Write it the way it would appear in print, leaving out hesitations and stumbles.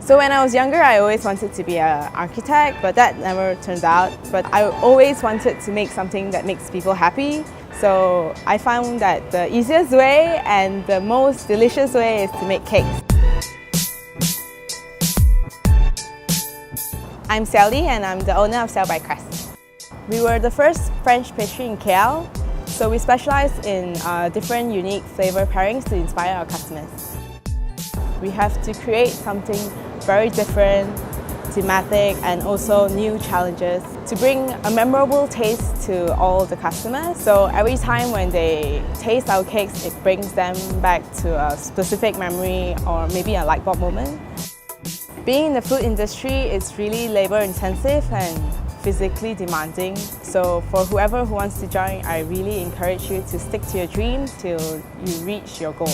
So when I was younger, I always wanted to be an architect, but that never turned out. But I always wanted to make something that makes people happy. So I found that the easiest way and the most delicious way is to make cakes. I'm Xiao-Ly and I'm the owner of Xiao-Ly Koh. We were the first French pastry in KL, so we specialize in different unique flavor pairings to inspire our customers. We have to create something very different, thematic and also new challenges to bring a memorable taste to all the customers. So every time when they taste our cakes, it brings them back to a specific memory or maybe a light bulb moment. Being in the food industry is really labor intensive and physically demanding. So for whoever who wants to join, I really encourage you to stick to your dreams till you reach your goal.